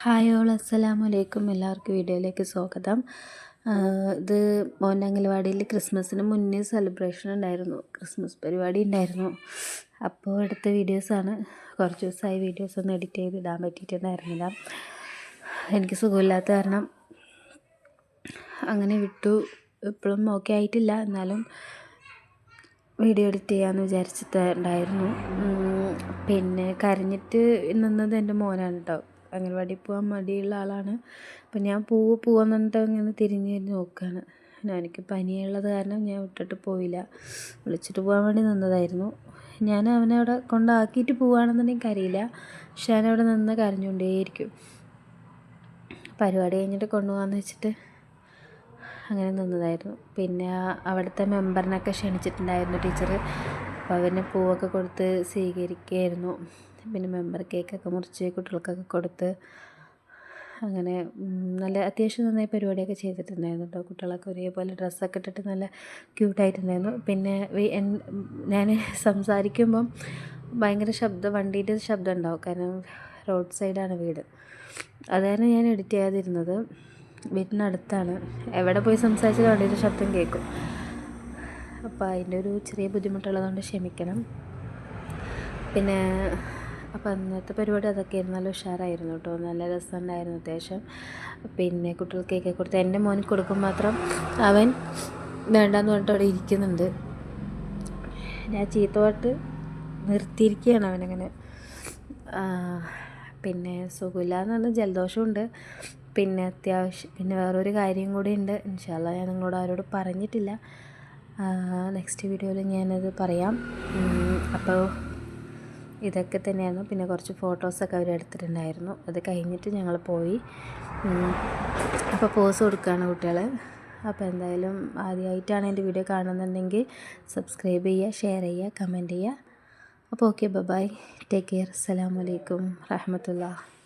Hi all അസ്സലാമു അലൈക്കും. എല്ലാവർക്കും വീഡിയോയിലേക്ക് സ്വാഗതം. ഇത് മോൻ്റെ അംഗനവാടിയിൽ ക്രിസ്മസിന് മുന്നേ സെലിബ്രേഷൻ ഉണ്ടായിരുന്നു, ക്രിസ്മസ് പരിപാടി ഉണ്ടായിരുന്നു. അപ്പോൾ എടുത്ത വീഡിയോസാണ്. കുറച്ച് ദിവസമായി വീഡിയോസൊന്നും എഡിറ്റ് ചെയ്ത് ഇടാൻ പറ്റിയിട്ടുണ്ടായിരുന്നില്ല. എനിക്ക് സുഖമില്ലാത്ത കാരണം അങ്ങനെ വിട്ടു. ഇപ്പോഴും ഓക്കെ ആയിട്ടില്ല, എന്നാലും വീഡിയോ എഡിറ്റ് ചെയ്യാമെന്ന് വിചാരിച്ചിട്ടുണ്ടായിരുന്നു. പിന്നെ കരഞ്ഞിട്ട് നിന്നത് എൻ്റെ മോനാണ് കേട്ടോ. അംഗൻവാടി പോകാൻ മടിയുള്ള ആളാണ്. അപ്പം ഞാൻ പോവാന്ന് പറഞ്ഞിട്ട് അങ്ങനെ തിരിഞ്ഞ് നോക്കുകയാണ്. എനിക്ക് പനിയുള്ളത് കാരണം ഞാൻ വിട്ടിട്ട് പോയില്ല, വിളിച്ചിട്ട് പോകാൻ വേണ്ടി നിന്നതായിരുന്നു. ഞാൻ അവനെ അവിടെ കൊണ്ടാക്കിയിട്ട് പോവുകയാണെന്നുണ്ടെങ്കിൽ കരയില്ല, പക്ഷെ അവനവിടെ നിന്ന് കരഞ്ഞുകൊണ്ടേയിരിക്കും. പരിപാടി കഴിഞ്ഞിട്ട് കൊണ്ടുപോകാമെന്ന് വെച്ചിട്ട് അങ്ങനെ നിന്നതായിരുന്നു. പിന്നെ അവിടുത്തെ മെമ്പറിനൊക്കെ ക്ഷണിച്ചിട്ടുണ്ടായിരുന്നു ടീച്ചർ. അപ്പോൾ അവന് പൂവൊക്കെ കൊടുത്ത് സ്വീകരിക്കുകയായിരുന്നു. പിന്നെ മെമ്പർ കേക്കൊക്കെ മുറിച്ച് കുട്ടികൾക്കൊക്കെ കൊടുത്ത് അങ്ങനെ നല്ല അത്യാവശ്യം നന്നായി പരിപാടിയൊക്കെ ചെയ്തിട്ടുണ്ടായിരുന്നു കേട്ടോ. കുട്ടികളൊക്കെ ഒരേപോലെ ഡ്രസ്സൊക്കെ ഇട്ടിട്ട് നല്ല ക്യൂട്ടായിട്ടുണ്ടായിരുന്നു. പിന്നെ ഞാൻ സംസാരിക്കുമ്പം ഭയങ്കര വണ്ടീൻ്റെ ശബ്ദം ഉണ്ടാവും, കാരണം റോഡ് സൈഡാണ് വീട്. അതാണ് ഞാൻ എഡിറ്റ് ചെയ്യാതിരുന്നത്. വീട്ടിനടുത്താണ്, എവിടെ പോയി സംസാരിച്ചാൽ വണ്ടിയുടെ ശബ്ദം കേൾക്കും. അപ്പോൾ അതിൻ്റെ ഒരു ചെറിയ ബുദ്ധിമുട്ടുള്ളതുകൊണ്ട് ക്ഷമിക്കണം. പിന്നെ അപ്പോൾ അന്നത്തെ പരിപാടി അതൊക്കെയായിരുന്നു. നല്ല ഉഷാറായിരുന്നു കേട്ടോ, നല്ല രസമുണ്ടായിരുന്നു അത്യാവശ്യം. പിന്നെ കുട്ടികൾക്ക് കേക്ക് കൊടുത്ത് എൻ്റെ മോന് കൊടുക്കും മാത്രം അവൻ വേണ്ടാന്ന് പറഞ്ഞിട്ട് അവിടെ ഇരിക്കുന്നുണ്ട്. ഞാൻ ചീത്തപാട്ട് നിർത്തിയിരിക്കുകയാണ് അവനങ്ങനെ. പിന്നെ സുഖമില്ലാന്ന് പറഞ്ഞാൽ ജലദോഷമുണ്ട്. പിന്നെ പിന്നെ വേറൊരു കാര്യം കൂടി ഉണ്ട്. ഇൻഷാ അല്ലാ ഞാൻ നിങ്ങളോട് ആരോട് പറഞ്ഞിട്ടില്ല, നെക്സ്റ്റ് വീഡിയോയിൽ ഞാനത് പറയാം. അപ്പോൾ ഇതൊക്കെ തന്നെയായിരുന്നു. പിന്നെ കുറച്ച് ഫോട്ടോസൊക്കെ അവർ എടുത്തിട്ടുണ്ടായിരുന്നു. അത് കഴിഞ്ഞിട്ട് ഞങ്ങൾ പോയി. അപ്പോൾ പോസ് കൊടുക്കുകയാണ് കുട്ടികൾ. അപ്പോൾ എന്തായാലും ആദ്യമായിട്ടാണ് എൻ്റെ വീഡിയോ കാണുന്നുണ്ടെങ്കിൽ സബ്സ്ക്രൈബ് ചെയ്യുക, ഷെയർ ചെയ്യുക, കമൻറ്റ് ചെയ്യുക. അപ്പോൾ ഓക്കെ, ബൈ, ടേക്ക് കെയർ, അസ്സലാമു അലൈക്കും റഹ്മത്തുള്ളാഹി.